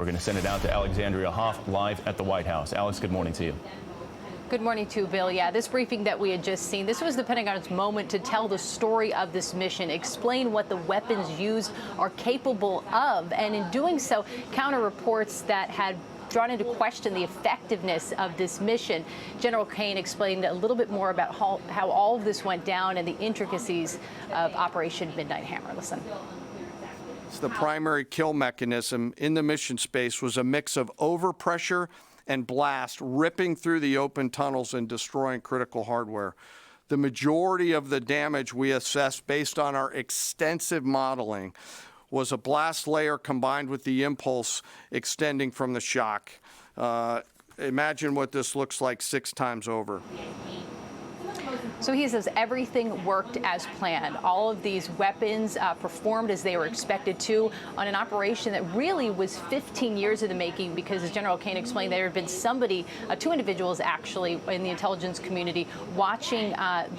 We're going to send it out to Alexandria Hoff live at the White House. Alex, good morning to you. Good morning to you, Bill. Yeah, this briefing that we had just seen, this was the Pentagon's moment to tell the story of this mission, explain what the weapons used are capable of, and in doing so, counter reports that had drawn into question the effectiveness of this mission. General Caine explained a little bit more about how all of this went down and the intricacies of Operation Midnight Hammer. Listen. The primary kill mechanism in the mission space was a mix of overpressure and blast ripping through the open tunnels and destroying critical hardware. The majority of the damage we assessed based on our extensive modeling was a blast layer combined with the impulse extending from the shock. Imagine what this looks like 6 times over. So he says everything worked as planned. All of these weapons performed as they were expected to on an operation that really was 15 years in the making, because as General Caine explained, there had been somebody, 2 individuals actually in the intelligence community watching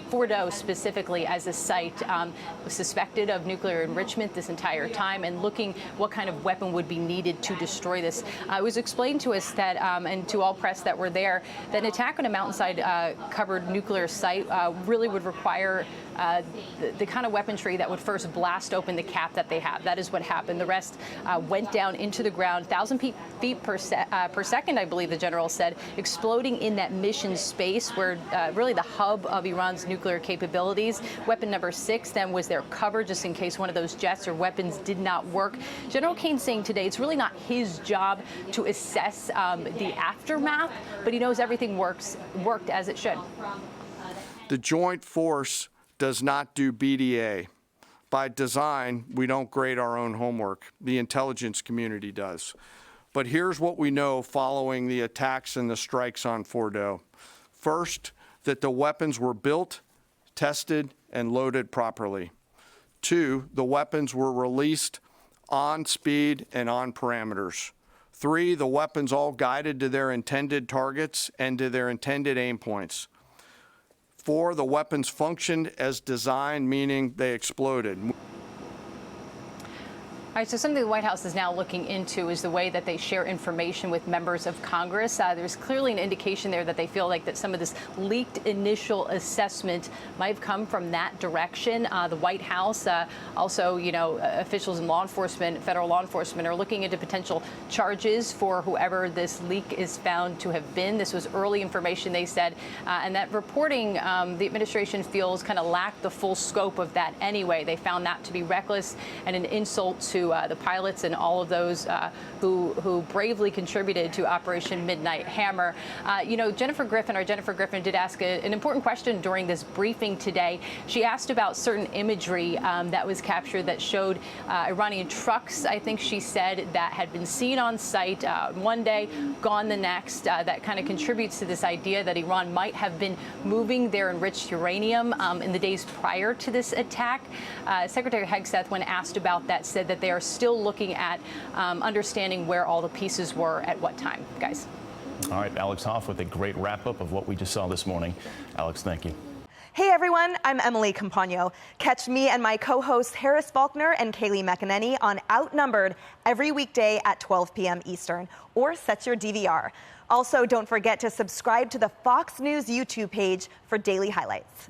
Fordo specifically as a site suspected of nuclear enrichment this entire time and looking what kind of weapon would be needed to destroy this. It was explained to us that, and to all press that were there, that an attack on a mountainside covered nuclear site really would require the kind of weaponry that would first blast open the cap that they have. That is what happened. The rest went down into the ground, 1,000 feet per second, I believe the general said, exploding in that mission space where really the hub of Iran's nuclear capabilities. Weapon number 6 then was their cover just in case one of those jets or weapons did not work. General Caine saying today it's really not his job to assess the aftermath, but he knows everything worked as it should. The joint force does not do BDA. By design, we don't grade our own homework. The intelligence community does. But here's what we know following the attacks and the strikes on Fordo. First, that the weapons were built, tested, and loaded properly. 2, the weapons were released on speed and on parameters. 3, the weapons all guided to their intended targets and to their intended aim points. 4, the weapons functioned as designed, meaning they exploded. All right, so something the White House is now looking into is the way that they share information with members of Congress. There's clearly an indication there that they feel like that some of this leaked initial assessment might have come from that direction. The White House, also, officials in law enforcement, federal law enforcement, are looking into potential charges for whoever this leak is found to have been. This was early information, they said, and that reporting, the administration feels kind of lacked the full scope of that anyway. They found that to be reckless and an insult to the pilots and all of those who bravely contributed to Operation Midnight Hammer. Jennifer Griffin did ask an important question during this briefing today. She asked about certain imagery that was captured that showed Iranian trucks, I think she said, that had been seen on site one day, gone the next. That kind of contributes to this idea that Iran might have been moving their enriched uranium in the days prior to this attack. Secretary Hegseth, when asked about that, said that they are still looking at understanding where all the pieces were at what time. Guys. All right, Alex Hoff with a great wrap-up of what we just saw this morning. Alex, thank you. Hey everyone, I'm Emily Campagno. Catch me and my co-hosts Harris Faulkner and Kaylee McEnany on Outnumbered every weekday at 12 p.m. Eastern, or set your DVR. Also, don't forget to subscribe to the Fox News YouTube page for daily highlights.